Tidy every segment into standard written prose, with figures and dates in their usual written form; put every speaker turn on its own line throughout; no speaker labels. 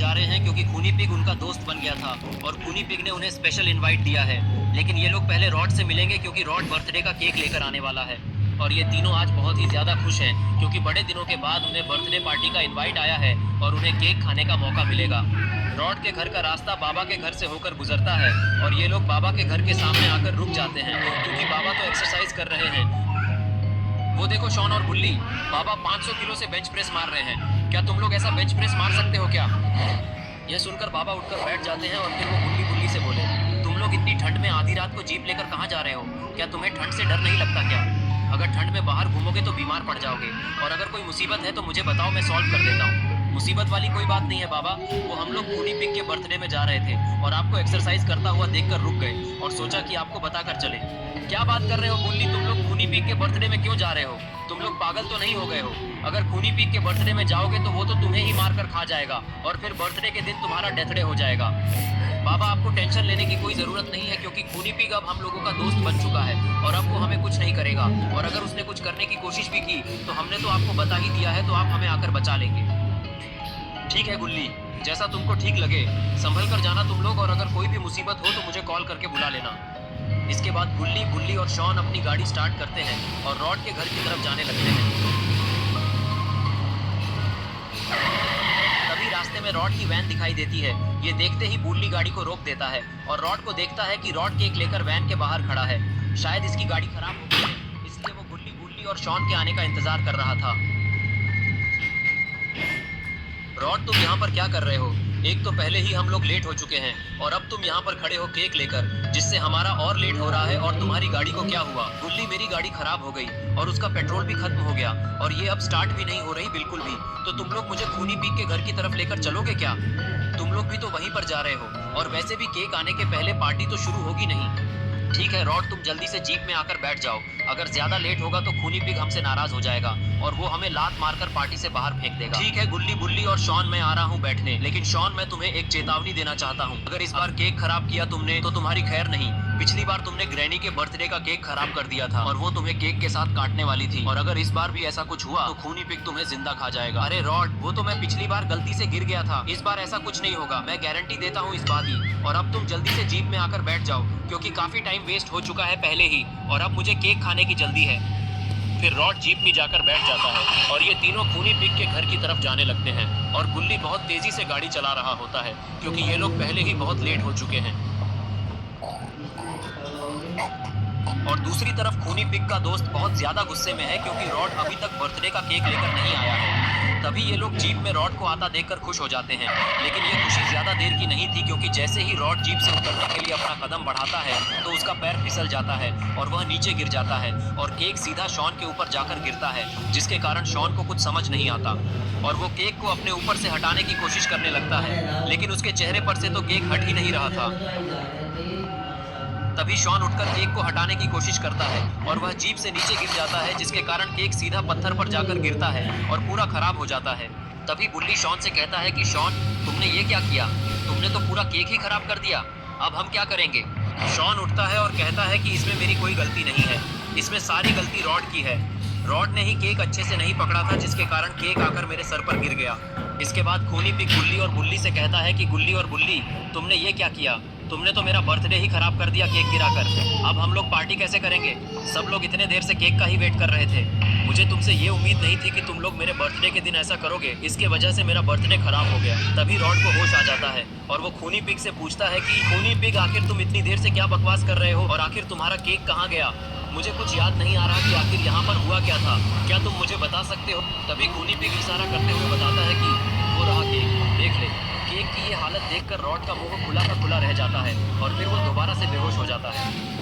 जा रहे हैं क्योंकि खूनी पिग उनका दोस्त बन गया था और खूनी पिग ने उन्हें स्पेशल इनवाइट दिया है। लेकिन ये लोग पहले रॉड से मिलेंगे क्योंकि रॉड बर्थडे का केक लेकर आने वाला है। और ये तीनों आज बहुत ही ज़्यादा खुश हैं क्योंकि बड़े दिनों के बाद उन्हें बर्थडे पार्टी का इनवाइट आया है और उन्हें केक खाने का मौका मिलेगा। रॉड के घर का रास्ता बाबा के घर से होकर गुजरता है और ये लोग बाबा के घर के सामने आकर रुक जाते हैं क्योंकि बाबा तो एक्सरसाइज कर रहे हैं। वो देखो शॉन और बुल्ली, बाबा 500 किलो से बेंच प्रेस मार रहे हैं। क्या तुम लोग ऐसा बेंच प्रेस मार सकते हो क्या? यह सुनकर बाबा उठकर बैठ जाते हैं और फिर वो बुल्ली बुल्ली से बोले, तुम लोग इतनी ठंड में आधी रात को जीप लेकर कहाँ जा रहे हो? क्या तुम्हें ठंड से डर नहीं लगता क्या? अगर ठंड में बाहर घूमोगे तो बीमार पड़ जाओगे और अगर कोई मुसीबत है तो मुझे बताओ, मैं सॉल्व कर देता हूँ। मुसीबत वाली कोई बात नहीं है बाबा, वो हम लोग खूनी पिग के बर्थडे में जा रहे थे और आपको एक्सरसाइज करता हुआ देखकर रुक गए और सोचा कि आपको बताकर चले। क्या बात कर रहे हो बुल्ली, तुम लोग खूनी पिग के बर्थडे में क्यों जा रहे हो? तुम लोग पागल तो नहीं हो गए हो? अगर खूनी पिग के बर्थडे में जाओगे तो वो तो तुम्हें ही मारकर खा जाएगा और फिर बर्थडे के दिन तुम्हारा डेथ डे हो जाएगा। बाबा आपको टेंशन लेने की कोई जरूरत नहीं है क्योंकि खूनी पिग अब हम लोगों का दोस्त बन चुका है और अब वो हमें कुछ नहीं करेगा और अगर उसने कुछ करने की कोशिश भी की तो हमने तो आपको बता ही दिया है, तो आप हमें आकर बचा लेंगे। ठीक है गुल्ली, जैसा तुमको ठीक लगे। संभल कर जाना तुम लोग और अगर कोई भी मुसीबत हो तो मुझे कॉल करके बुला लेना। इसके बाद गुल्ली, बुल्ली और शॉन अपनी गाड़ी स्टार्ट करते हैं और रॉड के घर की तरफ जाने लगते हैं। तभी रास्ते में रॉड की वैन दिखाई देती है। ये देखते ही बुल्ली गाड़ी को रोक देता है और रॉड को देखता है कि रॉड केक लेकर वैन के बाहर खड़ा है। शायद इसकी गाड़ी खराब हो गई है, इसलिए वो गुल्ली, बुल्ली और शॉन के आने का इंतजार कर रहा था। रॉड, तुम यहाँ पर क्या कर रहे हो? एक तो पहले ही हम लोग लेट हो चुके हैं और अब तुम यहाँ पर खड़े हो केक लेकर, जिससे हमारा और लेट हो रहा है। और तुम्हारी गाड़ी को क्या हुआ? गुल्ली, मेरी गाड़ी खराब हो गई और उसका पेट्रोल भी खत्म हो गया और ये अब स्टार्ट भी नहीं हो रही बिल्कुल भी। तो तुम लोग मुझे खूनी पिग के घर की तरफ लेकर चलोगे क्या? तुम लोग भी तो वहीं पर जा रहे हो और वैसे भी केक आने के पहले पार्टी तो शुरू होगी नहीं। ठीक है रॉड, तुम जल्दी से जीप में आकर बैठ जाओ। अगर ज्यादा लेट होगा तो खूनी पिग हमसे नाराज हो जाएगा और वो हमें लात मारकर पार्टी से बाहर फेंक देगा। ठीक है गुल्ली, बुल्ली और शॉन, मैं आ रहा हूँ बैठने। लेकिन शॉन, मैं तुम्हें एक चेतावनी देना चाहता हूँ। अगर इस बार केक खराब किया तुमने तो तुम्हारी खैर नहीं। पिछली बार तुमने ग्रैनी के बर्थडे का केक खराब कर दिया था और वो तुम्हें केक के साथ काटने वाली थी। और अगर इस बार भी ऐसा कुछ हुआ तो खूनी पिग तुम्हें जिंदा खा जाएगा। अरे रॉड, वो तो मैं पिछली बार गलती से गिर गया था, इस बार ऐसा कुछ नहीं होगा, मैं गारंटी देता हूँ इस बात की। और अब तुम जल्दी से जीप में आकर बैठ जाओ क्योंकि काफी टाइम वेस्ट हो चुका है पहले ही और अब मुझे केक खाने की जल्दी है। फिर रॉड जीप में जाकर बैठ जाता है और ये तीनों खूनी पिग के घर की तरफ जाने लगते हैं और गुल्ली बहुत तेजी से गाड़ी चला रहा होता है क्योंकि ये लोग पहले ही बहुत लेट हो चुके हैं। और दूसरी तरफ खूनी पिग का दोस्त बहुत ज्यादा गुस्से में है क्योंकि रॉड अभी तक बर्थडे का केक लेकर नहीं आया है। तभी ये लोग जीप में रॉड को आता देखकर खुश हो जाते हैं, लेकिन ये खुशी ज्यादा देर की नहीं थी क्योंकि जैसे ही रॉड जीप से उतरने के लिए अपना कदम बढ़ाता है तो उसका पैर फिसल जाता है और वह नीचे गिर जाता है और केक सीधा शॉन के ऊपर जाकर गिरता है, जिसके कारण शॉन को कुछ समझ नहीं आता और वो केक को अपने ऊपर से हटाने की कोशिश करने लगता है, लेकिन उसके चेहरे पर से तो केक हट ही नहीं रहा था। तभी शॉन उठकर केक को हटाने की कोशिश करता है और वह जीप से नीचे गिर जाता है, जिसके कारण केक सीधा पत्थर पर जाकर गिरता है और पूरा खराब हो जाता है। तभी बुल्ली शॉन से कहता है कि शॉन, तुमने ये क्या किया? तुमने तो पूरा केक ही खराब कर दिया, अब हम क्या करेंगे? शॉन उठता है और कहता है कि इसमें मेरी कोई गलती नहीं है, इसमें सारी गलती रॉड की है। रॉड ने ही केक अच्छे से नहीं पकड़ा था, जिसके कारण केक आकर मेरे सर पर गिर गया। इसके बाद खूनी पिग गुल्ली और बुल्ली से कहता है कि गुल्ली और बुल्ली, तुमने ये क्या किया? तुमने तो मेरा बर्थडे ही खराब कर दिया केक गिराकर। अब हम लोग पार्टी कैसे करेंगे? सब लोग इतने देर से केक का ही वेट कर रहे थे। मुझे तुमसे ये उम्मीद नहीं थी कि तुम लोग मेरे बर्थडे के दिन ऐसा करोगे, इसके वजह से मेरा बर्थडे खराब हो गया। तभी रॉड को होश आ जाता है और वो खूनी पिग से पूछता है कि खूनी पिग, आखिर तुम इतनी देर से क्या बकवास कर रहे हो और आखिर तुम्हारा केक कहाँ गया? मुझे कुछ याद नहीं आ रहा कि आखिर यहाँ पर हुआ क्या था, क्या तुम मुझे बता सकते हो? तभी खूनी पिग इशारा करते हुए बताता है कि वो रहा केक, देख ले। केक की ये हालत देखकर रॉड का मुंह खुला का खुला रह जाता है और फिर वो दोबारा से बेहोश हो जाता है।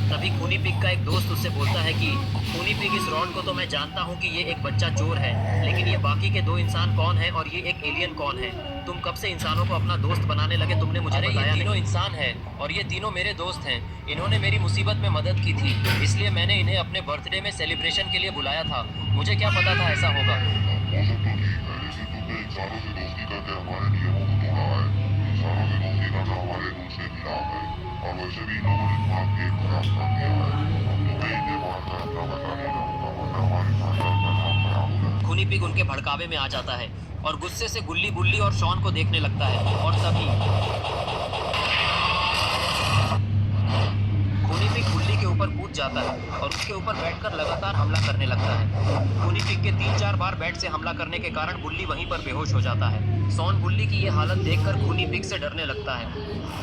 तभी खूनी पिग का एक दोस्त उससे बोलता है कि खूनी पिग, इस रॉड को तो मैं जानता हूँ कि ये एक बच्चा चोर है, लेकिन ये बाकी के दो इंसान कौन है और ये एक एलियन कौन है? तुम कब से इंसानों को अपना दोस्त बनाने लगे, तुमने मुझे बताया नहीं। तीनों इंसान हैं और ये तीनों मेरे दोस्त हैं। इन्होंने मेरी मुसीबत में मदद की थी, इसलिए मैंने इन्हें अपने बर्थडे में सेलिब्रेशन के लिए बुलाया था। मुझे क्या पता था ऐसा होगा।
इंसानों से दोस्ती करके हमारे नियमों को तोड़ा है, इंसानों से दोस्ती करना हमारे रूल के खिलाफ है और वैसे भी इन लोगों ने तुम्हारा केक खराब कर दिया है। अब तुम्हें इन्हें मारकर अपना बदला लेना होगा, वरना हमारी फैसला का नाम खराब हो जाएगा।
खूनी पिग उनके भड़कावे में आ जाता है। और गुस्से से गुल्ली बुल्ली और शॉन को देखने लगता है। और तभी खूनी पिग गुल्ली के ऊपर कूद जाता है और उसके ऊपर बैठकर लगातार हमला करने लगता है। खूनी पिग के 3-4 बार बैट से हमला करने के कारण गुल्ली वहीं पर बेहोश हो जाता है। शॉन गुल्ली की ये हालत देखकर खूनी पिग से डरने लगता है।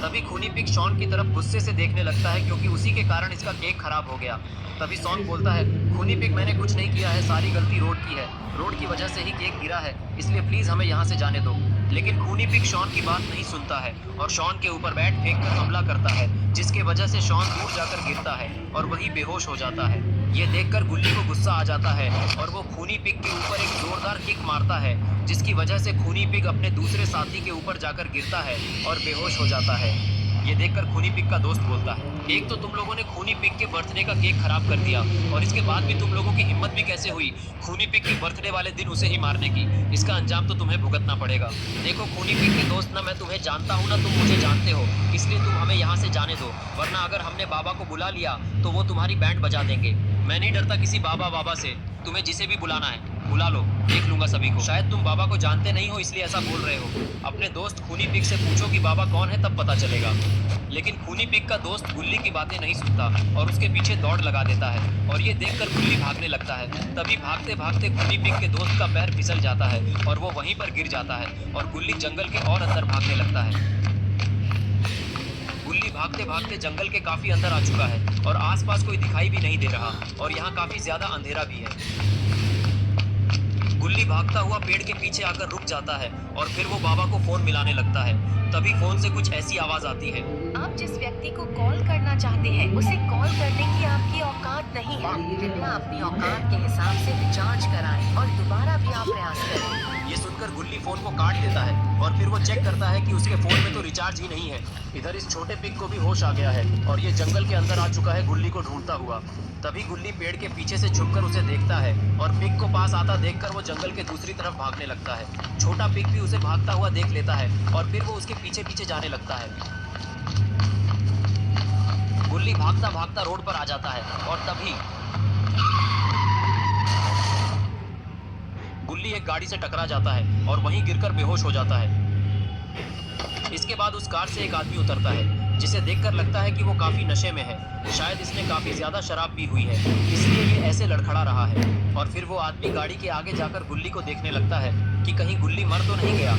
तभी खूनी पिग शॉन की तरफ गुस्से से देखने लगता है क्योंकि उसी के कारण इसका केक खराब हो गया। तभी शॉन बोलता है, खूनी पिग मैंने कुछ नहीं किया है, सारी गलती रोड की है। रोड की वजह से ही केक गिरा है, इसलिए प्लीज हमें यहाँ से जाने दो। लेकिन खूनी पिग शॉन की बात नहीं सुनता है और शॉन के ऊपर बैट फेंक कर हमला करता है, जिसके वजह से शॉन दूर जाकर गिरता है और वही बेहोश हो जाता है। ये देखकर गुल्ली को गुस्सा आ जाता है और वो खूनी पिग के ऊपर एक जोरदार किक मारता है, जिसकी वजह से खूनी पिग अपने दूसरे साथी के ऊपर जाकर गिरता है और बेहोश हो जाता है। ये देखकर खूनी पिग का दोस्त बोलता है, एक तो तुम लोगों ने खूनी पिग के बर्थडे का केक खराब कर दिया और इसके बाद भी तुम लोगों की हिम्मत भी कैसे हुई खूनी पिग के बर्थडे वाले दिन उसे ही मारने की। इसका अंजाम तो तुम्हें भुगतना पड़ेगा। देखो खूनी पिग के दोस्त, ना मैं तुम्हें जानता हूँ ना तुम मुझे जानते हो, इसलिए तुम हमें यहाँ से जाने दो, वरना अगर हमने बाबा को बुला लिया तो वो तुम्हारी बैंड बजा देंगे। मैं नहीं डरता किसी बाबा से, तुम्हें जिसे भी बुलाना है बुला लो, देख लूंगा सभी को। शायद तुम बाबा को जानते नहीं हो इसलिए ऐसा बोल रहे हो। अपने दोस्त खूनी पिग से पूछो कि बाबा कौन है, तब पता चलेगा। लेकिन खूनी पिग का दोस्त गुल्ली की बातें नहीं सुनता और उसके पीछे दौड़ लगा देता है और ये देखकर गुल्ली भागने लगता है। तभी भागते भागते खूनी पिग के दोस्त का पैर फिसल जाता है और वो वहीं पर गिर जाता है और गुल्ली जंगल के और अंदर भागने लगता है। गुल्ली भागते भागते जंगल के काफी अंदर आ चुका है और आसपास कोई दिखाई भी नहीं दे रहा और यहाँ काफी ज्यादा अंधेरा भी है। गुल्ली भागता हुआ पेड़ के पीछे आकर रुक जाता है और फिर वो बाबा को फोन मिलाने लगता है। तभी फोन से कुछ ऐसी आवाज आती है,
आप जिस व्यक्ति को कॉल करना चाहते हैं उसे कॉल करने की आपकी औकात नहीं है। कृपया अपनी औकात के हिसाब से रिचार्ज कराएं और दोबारा भी आप प्रयास करें।
ये सुनकर गुल्ली फोन को काट देता है और फिर वो चेक करता है कि उसके फोन में तो रिचार्ज ही नहीं है। इधर इस छोटे पिग को भी होश आ गया है और ये जंगल के अंदर आ चुका है गुल्ली को ढूंढता हुआ। तभी गुल्ली पेड़ के पीछे से छुपकर उसे देखता है और पिग को पास आता देखकर वो जंगल के दूसरी तरफ भागने लगता है। छोटा पिग भी उसे भागता हुआ देख लेता है और फिर वो उसके पीछे पीछे जाने लगता है। गुल्ली भागता भागता रोड पर आ जाता है और तभी गुल्ली एक गाड़ी से टकरा जाता है और वहीं गिरकर बेहोश हो जाता है। इसके बाद उस कार से एक आदमी उतरता है, जिसे देखकर लगता है कि वो काफी नशे में है। शायद इसने काफी ज्यादा शराब पी हुई है, इसलिए ये ऐसे लड़खड़ा रहा है। और फिर वो आदमी गाड़ी के आगे जाकर गुल्ली को देखने लगता है कि कहीं गुल्ली मर तो नहीं गया।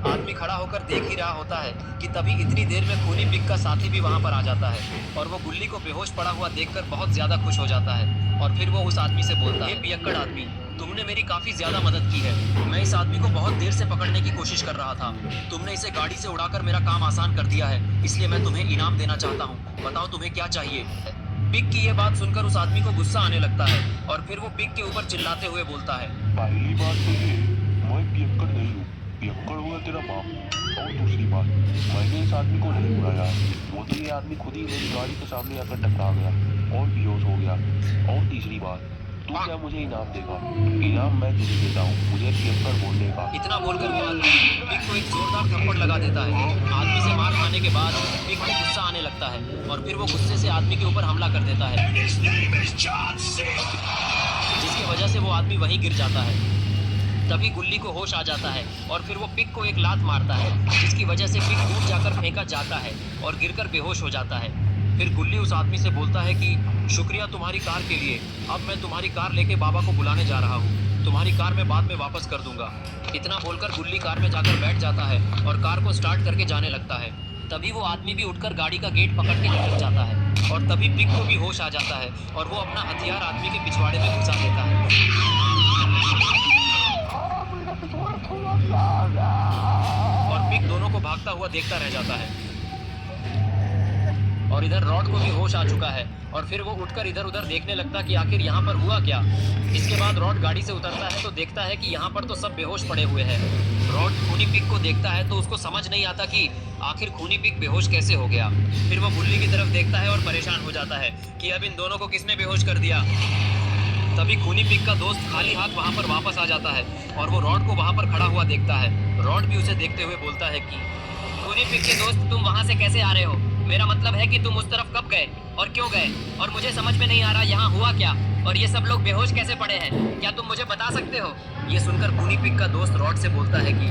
आदमी खड़ा होकर देख ही रहा होता है कि तभी इतनी देर में खूनी पिग का साथी भी वहां पर आ जाता है और वो गुल्ली को बेहोश पड़ा हुआ देखकर बहुत ज्यादा खुश हो जाता है। और फिर वो उस आदमी से बोलता है, पियक्कड़ आदमी, तुमने मेरी काफी ज्यादा मदद की है। मैं इस आदमी को बहुत देर से पकड़ने की कोशिश कर रहा था। तुमने इसे गाड़ी से उड़ाकर मेरा काम आसान कर दिया है, इसलिए मैं तुम्हें इनाम देना चाहता हूँ। बताओ तुम्हें क्या चाहिए। पिग की ये बात सुनकर उस आदमी को गुस्सा आने लगता है और फिर वो पिग के ऊपर चिल्लाते हुए बोलता है,
पहली बात तो ये, मैं पियक्कड़ नहीं हूँ, पियक्कड़ हुआ तेरा बाप। और दूसरी बात, मैंने इस आदमी को नहीं बुलाया, वो तो ये आदमी खुद ही मेरी गाड़ी के सामने आकर टकरा गया और बेहोश हो गया। और तीसरी बात, तू क्या मुझे इनाम देगा? इनाम मैं तुझे देता हूँ, मुझे पियक्कड़ बोलने का।
इतना बोलकर वो आदमी पिग को एक जोरदार थप्पड़ लगा देता है। आदमी से मार खाने के बाद पिग को गुस्सा आने लगता है और फिर वो गुस्से से आदमी के ऊपर हमला कर देता है, जिसकी वजह से वो आदमी वहीं गिर जाता है। तभी गुल्ली को होश आ जाता है और फिर वो पिग को एक लात मारता है, जिसकी वजह से पिग दूर जाकर फेंका जाता है और गिरकर बेहोश हो जाता है। फिर गुल्ली उस आदमी से बोलता है कि शुक्रिया तुम्हारी कार के लिए, अब मैं तुम्हारी कार लेके बाबा को बुलाने जा रहा हूँ, तुम्हारी कार मैं बाद में वापस कर दूंगा। इतना बोलकर गुल्ली कार में जाकर बैठ जाता है और कार को स्टार्ट करके जाने लगता है। तभी वो आदमी भी उठकर गाड़ी का गेट पकड़ के निकल जाता है और तभी पिग को भी होश आ जाता है और वो अपना हथियार आदमी के पिछवाड़े में घुसा देता है और पिग दोनों को भागता हुआ देखता रह जाता है। और इधर रॉड को भी होश आ चुका है और फिर वो उठकर इधर उधर देखने लगता कि आखिर यहाँ पर हुआ क्या। इसके बाद रॉड गाड़ी से उतरता है तो देखता है कि यहाँ पर तो सब बेहोश पड़े हुए हैं। रॉड खूनी पिग को देखता है तो उसको समझ नहीं आता कि आखिर खूनी पिग बेहोश कैसे हो गया। फिर वो गुल्ली की तरफ देखता है और परेशान हो जाता है कि अब इन दोनों को किसने बेहोश कर दिया। तभी खूनी पिग का दोस्त खाली हाथ वहाँ पर वापस आ जाता है और वो रॉड को वहाँ पर खड़ा हुआ देखता है। रॉड भी उसे देखते हुए बोलता है कि खूनी पिग के दोस्त, तुम वहाँ से कैसे आ रहे हो? मेरा मतलब है कि तुम उस तरफ कब गए और क्यों गए, और मुझे समझ में नहीं आ रहा यहाँ हुआ क्या। और ये सब लोग बेहोश कैसे पड़े हैं? क्या तुम मुझे बता सकते हो? ये सुनकर खूनी पिग का दोस्त रॉड से बोलता है कि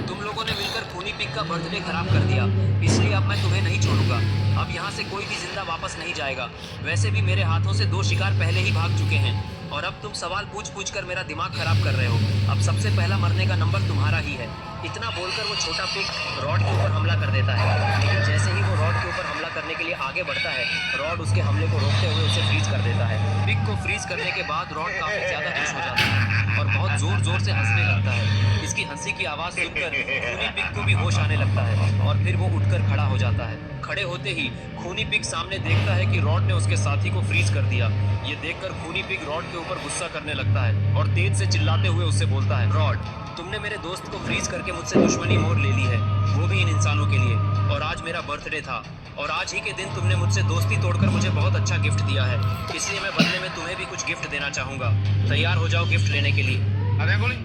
तुम लोगों ने मिलकर खूनी पिग का बर्थडे खराब कर दिया, इसलिए अब मैं तुम्हें नहीं छोड़ूंगा। अब यहाँ से कोई भी जिंदा वापस नहीं जाएगा। वैसे भी मेरे हाथों से 2 शिकार पहले ही भाग चुके हैं और अब तुम सवाल पूछ पूछ कर मेरा दिमाग खराब कर रहे हो। अब सबसे पहला मरने का नंबर तुम्हारा ही है। इतना बोलकर वो छोटा पिग रॉड के ऊपर हमला कर देता है, लेकिन जैसे ही वो रॉड के ऊपर हमला करने के लिए आगे बढ़ता है, रॉड उसके हमले को रोकते हुए उसे फ्रीज कर देता है। पिग को फ्रीज करने के बाद रॉड काफी ज्यादा खुश हो जाता है और बहुत जोर जोर से हंसने लगता है। इसकी हंसी की आवाज सुनकर खूनी पिग को भी होश आने लगता है और फिर वो उठकर खड़ा हो जाता है। खड़े होते ही खूनी पिग सामने देखता है कि रॉड ने उसके साथी को फ्रीज कर दिया। ये देखकर खूनी पिग रॉड के ऊपर गुस्सा करने लगता है और तेज से चिल्लाते हुए उससे बोलता है, रॉड, तुमने मेरे दोस्त को फ्रीज करके मुझसे दुश्मनी मोड़ ले ली है, वो भी इन इंसानों के लिए। और आज मेरा बर्थडे था और आज ही के दिन तुमने मुझसे दोस्ती तोड़कर मुझे बहुत अच्छा गिफ्ट दिया है, इसलिए मैं बदले में तुम्हें भी कुछ गिफ्ट देना चाहूंगा। तैयार हो जाओ गिफ्ट लेने के लिए।
अरे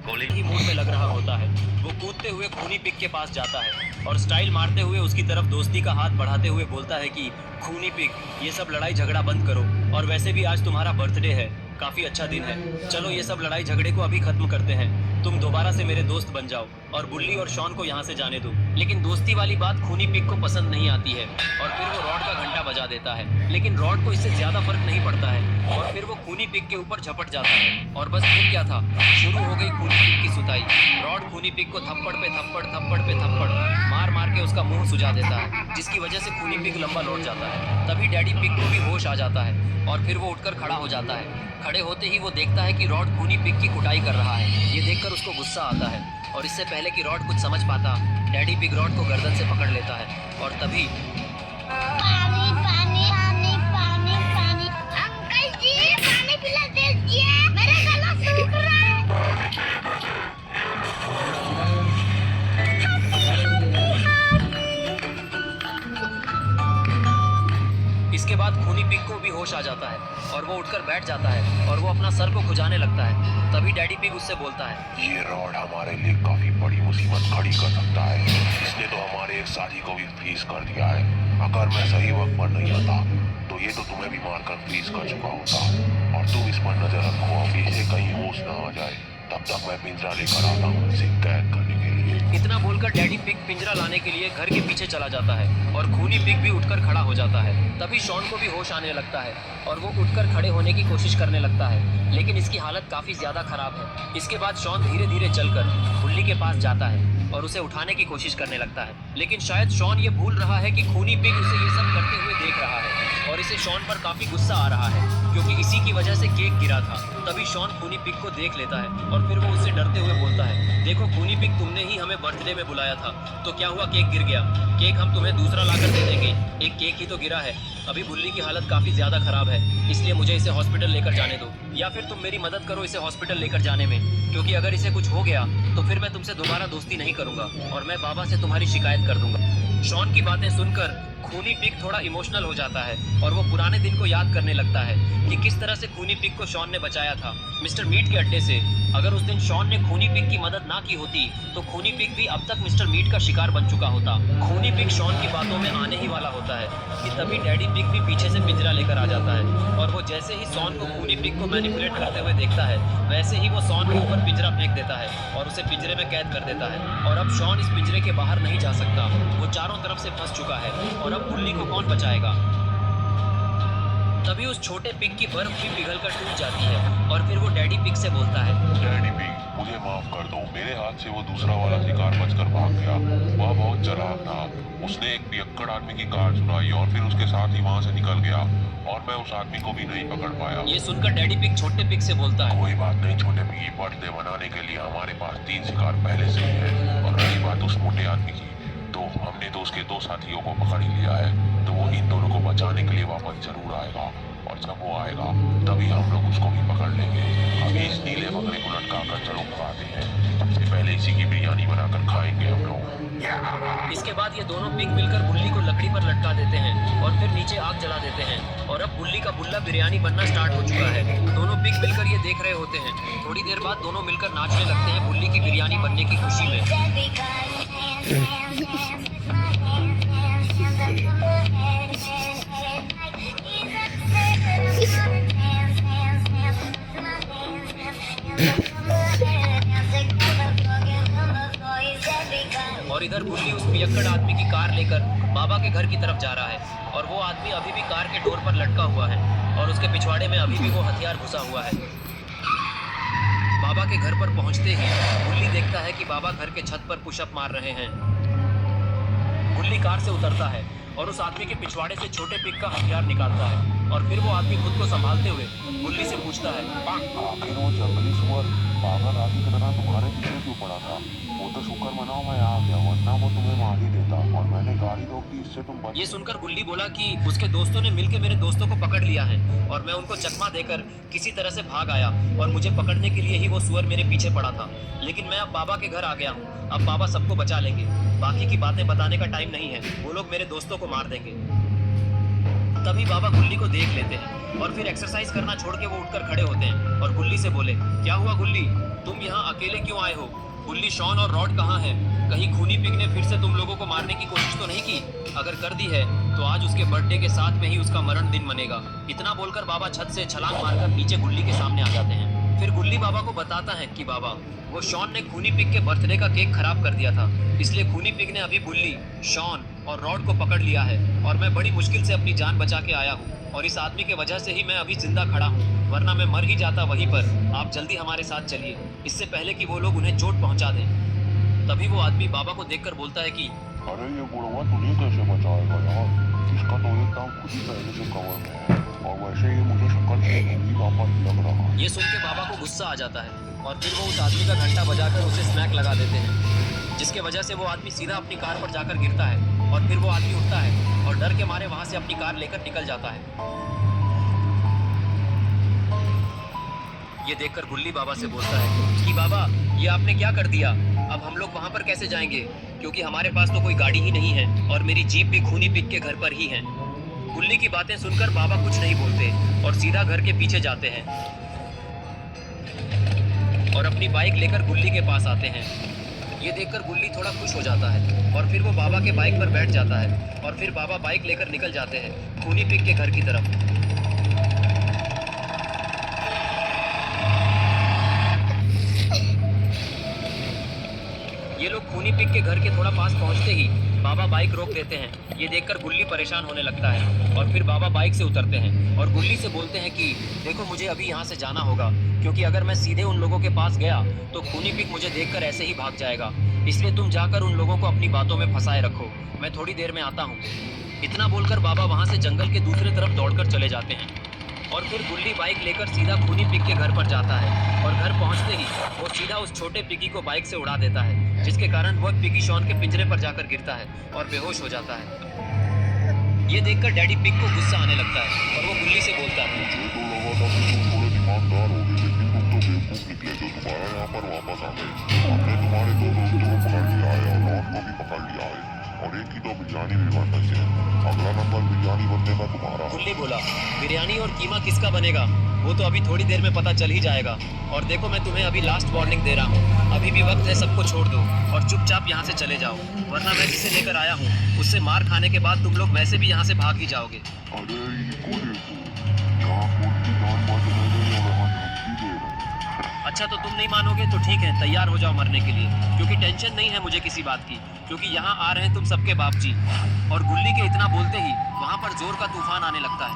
गोली ही मूड में लग रहा होता है। वो कूदते हुए खूनी पिग के पास जाता है और स्टाइल मारते हुए उसकी तरफ दोस्ती का हाथ बढ़ाते हुए बोलता है कि खूनी पिग, ये सब लड़ाई झगड़ा बंद करो, और वैसे भी आज तुम्हारा बर्थडे है, काफी अच्छा दिन है। चलो ये सब लड़ाई झगड़े को अभी खत्म करते हैं। तुम दोबारा से मेरे दोस्त बन जाओ और बुल्ली और शॉन को यहाँ से जाने दो। लेकिन दोस्ती वाली बात खूनी पिग को पसंद नहीं आती है और फिर वो रॉड का घंटा बजा देता है, लेकिन रॉड को इससे ज्यादा फर्क नहीं पड़ता है और फिर वो खूनी पिग के ऊपर झपट जाता है। और बस फिर क्या था, शुरू हो गई खूनी पिग की सुताई। रॉड खूनी पिग को थप्पड़ पे थप्पड़, थप्पड़ पे थप्पड़ मार मार के उसका मुंह सुजा देता है, जिसकी वजह से खूनी पिग लंबा लौट जाता है। तभी डैडी पिग को भी होश आ जाता है और फिर वो उठकर खड़ा हो जाता है। खड़े होते ही वो देखता है कि रॉड खूनी पिग की कुटाई कर रहा है। ये देखकर उसको गुस्सा आता है और इससे पहले कि रॉड कुछ समझ पाता, डैडी पिग रॉड को गर्दन से पकड़ लेता है और तभी
पानी पानी पानी पानी पानी अंकल जी पानी पिला दीजिए, मेरा गला सूख रहा है।
इसके बाद खूनी पिग को भी होश आ जाता है और वो उठकर बैठ जाता है और वो अपना सर को खुजाने लगता है। तभी डैडी पिग उससे बोलता है,
ये रॉड हमारे लिए काफी बड़ी मुसीबत खड़ी कर सकता है। इसने तो हमारे एक साथी को भी फ्रीज कर दिया है। अगर मैं सही वक्त पर नहीं आता तो ये तो तुम्हें भी मारकर फ्रीज कर चुका होता। और तुम इस पर नजर रखो, अभी इसे कहीं होश ना आ जाए, तब तक मैं पिंजरा लेकर आता हूँ इसे कैद करने के लिए।
इतना बोलकर डैडी पिग पिंजरा लाने के लिए घर के पीछे चला जाता है और खूनी पिग भी उठकर खड़ा हो जाता है। तभी शॉन को भी होश आने लगता है और वो उठकर खड़े होने की कोशिश करने लगता है, लेकिन इसकी हालत काफी ज्यादा खराब है। इसके बाद शॉन धीरे धीरे चलकर बुल्ली के पास जाता है और उसे उठाने की कोशिश करने लगता है, लेकिन शायद शॉन ये भूल रहा है कि खूनी पिग उसे ये सब करते हुए देख रहा है और इसे शॉन पर काफी गुस्सा आ रहा है क्योंकि इसी की वजह से केक गिरा था। तभी शॉन खूनी पिग को देख लेता है और फिर वो उससे डरते हुए बोलता है, देखो खूनी पिग, तुमने ही हमें बर्थडे में बुलाया था, तो क्या हुआ, केक गिर गया। केक हम तुम्हें दूसरा लाकर दे देंगे, एक केक ही तो गिरा है। अभी बुल्ली की हालत काफी ज्यादा खराब है, इसलिए मुझे इसे हॉस्पिटल लेकर जाने दो, या फिर तुम मेरी मदद करो इसे हॉस्पिटल लेकर जाने में, क्योंकि अगर इसे कुछ हो गया तो फिर मैं तुमसे दोबारा दोस्ती नहीं करूंगा और मैं बाबा से तुम्हारी शिकायत कर दूंगा। शॉन की बातें सुनकर खूनी पिग थोड़ा इमोशनल हो जाता है और वो पुराने दिन को याद करने लगता है कि किस तरह से खूनी पिग को शॉन ने बचाया था मिस्टर मीट के अड्डे से। अगर उस दिन शॉन ने खूनी पिग की मदद ना की होती तो खूनी पिग भी अब तक मिस्टर मीट का शिकार बन चुका होता। खूनी पिग शॉन की बातों में आने ही वाला होता है कि तभी डैडी पिग भी पीछे से पिंजरा लेकर आ जाता है और वो जैसे ही शॉन को खूनी पिग को मैनिपुलेट करते हुए देखता है, वैसे ही वो शॉन के ऊपर पिंजरा फेंक देता है और उसे पिंजरे में कैद कर देता है। और अब शॉन इस पिंजरे के बाहर नहीं जा सकता, वो चारों तरफ से फंस चुका है और अब बुल्ली को कौन बचाएगा। तभी उस छोटे पिग की बर्फ भी पिघलकर टूट जाती है और फिर वो डैडी पिग से बोलता है,
डैडी पिग, मुझे माफ कर दो, मेरे हाथ से वो दूसरा वाला शिकार बचकर भाग गया। वह बहुत चालाक था, उसने एक पियक्कड़ आदमी की कार चुराई और फिर उसके साथ ही वहाँ से निकल गया और मैं उस आदमी को भी नहीं पकड़ पाया।
ये सुनकर डैडी पिग छोटे पिग से बोलता है,
कोई बात नहीं छोटे पिग, बर्थडे मनाने के लिए हमारे पास 3 शिकार पहले से ही है। और रही बात उस मोटे आदमी की, तो हमने तो उसके 2 साथियों को पकड़ ही लिया है, तो वो इन दोनों को बचाने के लिए वापस जरूर आएगा और जब वो आएगा तभी हम लोग उसको भी पकड़ लेंगे। अभी इस नीले बकरे को लटका कर चलो पकाते हैं, सबसे पहले इसी की बिरयानी बनाकर खाएंगे हम लोग।
इसके बाद ये दोनों पिग मिलकर बुल्ली को लकड़ी पर लटका देते हैं और फिर नीचे आग जला देते हैं और अब बुल्ली का बुल्ला बिरयानी बनना स्टार्ट हो चुका है। दोनों पिग मिलकर ये देख रहे होते हैं। थोड़ी देर बाद दोनों मिलकर नाचने लगते हैं बुल्ली की बिरयानी बनने की खुशी में। और इधर गुल्ली उस पियक्कड़ आदमी की कार लेकर बाबा के घर की तरफ जा रहा है और वो आदमी अभी भी कार के डोर पर लटका हुआ है और उसके पिछवाड़े में अभी भी वो हथियार घुसा हुआ है। बाबा के घर पर पहुंचते ही गुल्ली देखता है कि बाबा घर के छत पर पुशअप मार रहे हैं। गुल्ली कार से उतरता है और उस आदमी के पिछवाड़े से छोटे पिक का हथियार निकालता है और फिर वो आदमी खुद को संभालते हुए गुल्ली से पूछछता है,
आखिर वो जंगली सुअर पागल आदमी की तरह तुम्हारे पीछे क्यों पड़ा था? वो तो शुक्र मनाओ मैं आ गया, वरना वो तुम्हें मार ही देता और मैंने गाड़ी रोक दी, इससे तुम बच।
ये सुनकर गुल्ली बोला कि उसके दोस्तों ने मिलकर मेरे दोस्तों को पकड़ लिया है और मैं उनको चकमा देकर किसी तरह से भाग आया और मुझे पकड़ने के लिए ही वो सुअर मेरे पीछे पड़ा था। लेकिन मैं अब बाबा के घर आ गया हूँ, अब बाबा सबको बचा लेंगे। बाकी की बातें बताने का टाइम नहीं है, वो लोग मेरे दोस्तों को मार देंगे। तभी बाबा गुल्ली को देख लेते हैं और फिर एक्सरसाइज करना छोड़ के वो उठकर खड़े होते हैं और गुल्ली से बोले, क्या हुआ गुल्ली, तुम यहाँ अकेले क्यों आए हो? गुल्ली, शॉन और रॉड कहाँ हैं? कहीं खूनी पिग ने फिर से तुम लोगों को मारने की कोशिश तो नहीं की? अगर कर दी है तो आज उसके बर्थडे के साथ में ही उसका मरण दिन मनेगा। इतना बोलकर बाबा छत से छलांग मारकर नीचे गुल्ली के सामने आ जाते हैं। फिर गुल्ली बाबा को बताता है कि बाबा, वो शॉन ने खूनी पिग के बर्थडे का केक खराब कर दिया था, इसलिए खूनी पिग ने अभी गुल्ली, शॉन और रॉड को पकड़ लिया है और मैं बड़ी मुश्किल से अपनी जान बचा के आया हूँ और इस आदमी के वजह से ही मैं अभी जिंदा खड़ा हूँ, वरना मैं मर ही जाता वहीं पर। आप जल्दी हमारे साथ चलिए, इससे पहले कि वो लोग उन्हें चोट पहुँचा दें। तभी वो आदमी बाबा को देखकर बोलता है कि
अरे ये बुढ़वा तुम्हें कैसे बचाएगा यार? इसका तो एक काम खुद ही पहले से कवर में है और वैसे ही मुझे शक्ल से ही वापस लग रहा है।
ये सुन के बाबा को गुस्सा आ जाता है और फिर वो उस आदमी का घंटा बजाकर उसे स्मैक लगा देते हैं, जिसके वजह से वो आदमी सीधा अपनी कार पर जाकर गिरता है और फिर वो आदमी उठता है और डर के मारे वहां से अपनी कार लेकर निकल जाता है। ये देखकर गुल्ली बाबा से बोलता है कि बाबा, ये आपने क्या कर दिया? अब हम लोग वहां पर कैसे जाएंगे? क्योंकि हमारे पास तो कोई गाड़ी ही नहीं है और मेरी जीप भी खूनी पिग के घर पर ही है। गुल्ली की बातें सुनकर बाबा कुछ नहीं बोलते और सीधा घर के पीछे जाते हैं और अपनी बाइक लेकर गुल्ली के पास आते हैं। ये देखकर गुल्ली थोड़ा खुश हो जाता है और फिर वो बाबा के बाइक पर बैठ जाता है और फिर बाबा बाइक लेकर निकल जाते हैं खूनी पिग के घर की तरफ। ये लोग खूनी पिग के घर के थोड़ा पास पहुंचते ही बाबा बाइक रोक देते हैं। ये देखकर गुल्ली परेशान होने लगता है और फिर बाबा बाइक से उतरते हैं और गुल्ली से बोलते हैं कि देखो, मुझे अभी यहाँ से जाना होगा, क्योंकि अगर मैं सीधे उन लोगों के पास गया तो खूनी पिग मुझे देखकर ऐसे ही भाग जाएगा। इसलिए तुम जाकर उन लोगों को अपनी बातों में फंसाए रखो, मैं थोड़ी देर में आता हूँ। इतना बोलकर बाबा वहाँ से जंगल के दूसरे तरफ दौड़कर चले जाते हैं और फिर गुल्ली बाइक लेकर सीधा खूनी पिग के घर पर जाता है और घर पहुंचते ही वो सीधा उस छोटे पिगी को बाइक से उड़ा देता है, जिसके कारण वो पिगी शॉन के पिंजरे पर जाकर गिरता है और बेहोश हो जाता है। ये देखकर डैडी पिग को गुस्सा आने लगता है और वो गुल्ली से बोलता है,
मुझे तो लगा था कि तुम थोड़े ईमानदार होगे, लेकिन तुम तो बेवकूफ निकले जो दोबारा यहाँ पर वापस आ गए। हमने तुम्हारे दो दोस्तों को पकड़ लिया है और रॉड को भी पकड़ लिया है और एक ही तो बिरयानी भी बन बचे है। अगला नंबर बिरयानी बनने का तुम्हारा।
गुल्ली बोला, बिरयानी और कीमा किसका बनेगा? वो तो अभी थोड़ी देर में पता चल ही जाएगा। और देखो, मैं तुम्हें अभी लास्ट वार्निंग दे रहा हूँ, अभी भी वक्त है, सबको छोड़ दो और चुपचाप यहाँ से चले जाओ, वरना मैं जिसे लेकर आया हूँ उससे मार खाने के बाद तुम लोग वैसे भी यहाँ से भाग ही जाओगे।
अरे इनको देखो, यहाँ कौन की जान बच रही है और यहाँ धमकी दे रहे हैं।
अच्छा, तो तुम नहीं मानोगे तो ठीक है, तैयार हो जाओ मरने के लिए, क्योंकि टेंशन नहीं है मुझे किसी बात की, क्योंकि यहाँ आ रहे हैं तुम सबके बाप जी। और गुल्ली के इतना बोलते ही वहाँ पर जोर का तूफान आने लगता है।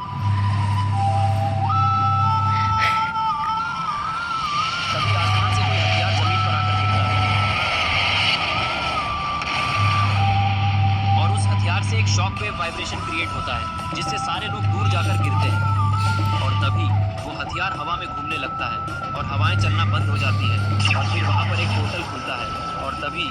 तभी आसमान से कोई हथियार जमीन पर आकर गिरता है और उस हथियार से एक शॉक वेव वाइब्रेशन क्रिएट होता है, जिससे सारे लोग दूर जाकर गिरते हैं और तभी वो हथियार हवा में घूमने लगता है और हवाएं चलना बंद हो जाती है और फिर वहाँ पर एक पोर्टल खुलता है और तभी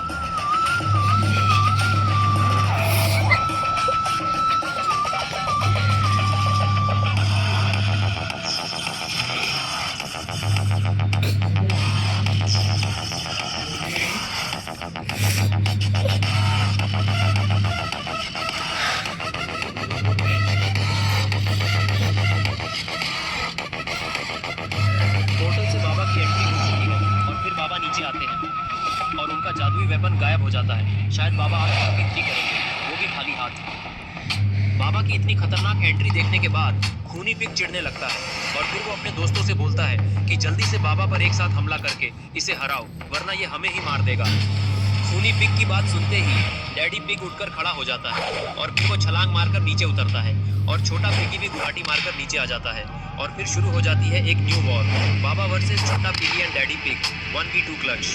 और उनका जादुई वेपन गायब हो जाता है। शायद बाबा आज एंट्री करेंगे, वो भी खाली हाथ। बाबा की इतनी खतरनाक एंट्री देखने के बाद खूनी पिग चिढ़ने लगता है और फिर वो अपने दोस्तों से बोलता है कि जल्दी से बाबा पर एक साथ हमला करके इसे हराओ, वरना ये हमें ही मार देगा। खूनी खूनी पिग की बात सुनते ही डैडी पिग उठकर खड़ा हो जाता है और फिर वो छलांग मारकर नीचे उतरता है और छोटा पिगी भी गुलाटी मारकर नीचे आ जाता है और फिर शुरू हो जाती है एक न्यू वॉर, बाबा वर्सेस छोटा piggy and daddy pig 1v2 clutch.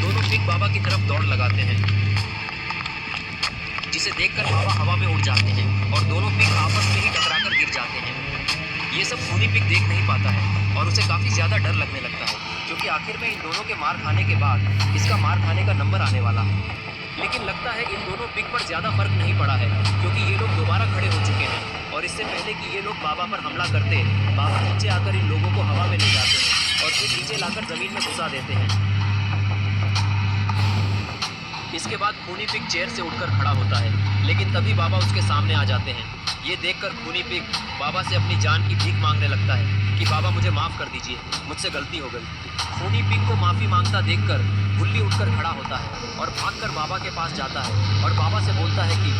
दोनों पिग बाबा की तरफ दौड़ लगाते हैं, जिसे देखकर बाबा हवा में उड़ जाते हैं और दोनों पिग आपस में ही टकराकर गिर जाते हैं। ये सब खूनी पिग देख नहीं पाता है और उसे काफी ज्यादा डर लगने लगता है, क्योंकि आखिर में इन दोनों के मार खाने के बाद इसका मार खाने का नंबर आने वाला है। लेकिन लगता है इन दोनों पिग पर ज्यादा फर्क नहीं पड़ा है, क्योंकि ये लोग दोबारा खड़े हो चुके हैं और इससे पहले कि ये लोग बाबा पर हमला करते, बाबा नीचे आकर इन लोगों को हवा में ले जाते हैं और फिर नीचे लाकर जमीन में घुसा देते हैं। इसके बाद खूनी पिग चेयर से उठकर खड़ा होता है, लेकिन तभी बाबा उसके सामने आ जाते हैं। ये देखकर खूनी पिग बाबा से अपनी जान की भीख मांगने लगता है कि बाबा मुझे माफ़ कर दीजिए, मुझसे गलती हो गई। खूनी पिग को माफ़ी मांगता देखकर गुल्ली उठकर खड़ा होता है और भागकर बाबा के पास जाता है और बाबा से बोलता है कि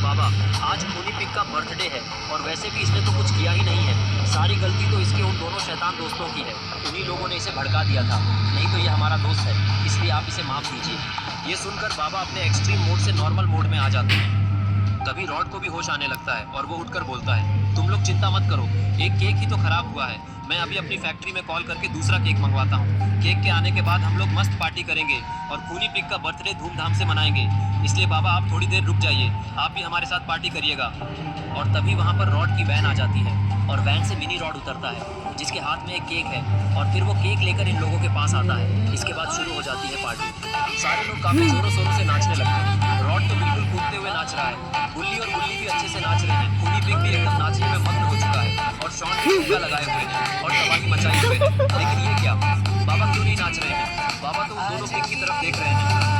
बाबा, आज खूनी पिग का बर्थडे है और वैसे भी इसने तो कुछ किया ही नहीं है, सारी गलती तो इसके उन दोनों शैतान दोस्तों की है। उन्हीं लोगों ने इसे भड़का दिया था, नहीं तो ये हमारा दोस्त है, इसलिए आप इसे माफ़ कीजिए। ये सुनकर बाबा अपने एक्सट्रीम मोड से नॉर्मल मोड में आ जाते हैं। तभी रॉड को भी होश आने लगता है और वो उठकर बोलता है, तुम लोग चिंता मत करो, एक केक ही तो खराब हुआ है, मैं अभी अपनी फैक्ट्री में कॉल करके दूसरा केक मंगवाता हूँ। केक के आने के बाद हम लोग मस्त पार्टी करेंगे और खूनी पिग का बर्थडे धूमधाम से मनाएंगे, इसलिए बाबा आप थोड़ी देर रुक जाइए, आप भी हमारे साथ पार्टी करिएगा। और तभी वहाँ पर रॉड की वैन आ जाती है और वैन से मिनी रॉड उतरता है, जिसके हाथ में एक केक है और फिर वो केक लेकर इन लोगों के पास आता है। इसके बाद शुरू हो जाती है पार्टी। सारे लोग काफी जोरों शोरों से नाचने लगते हैं। रॉड तो बिल्कुल कूदते हुए नाच रहा है, गुल्ली और गुल्ली भी अच्छे से नाच रहे हैं, खूनी पिग भी एकदम नाचने में मग्न हो चुका है और शॉन भी टीका लगाए हुए हैं और तबाही मचाए हुए हैं। लेकिन ये क्या, बाबा क्यों नहीं नाच रहे हैं? बाबा तो उन दोनों पिग की तरफ देख रहे हैं।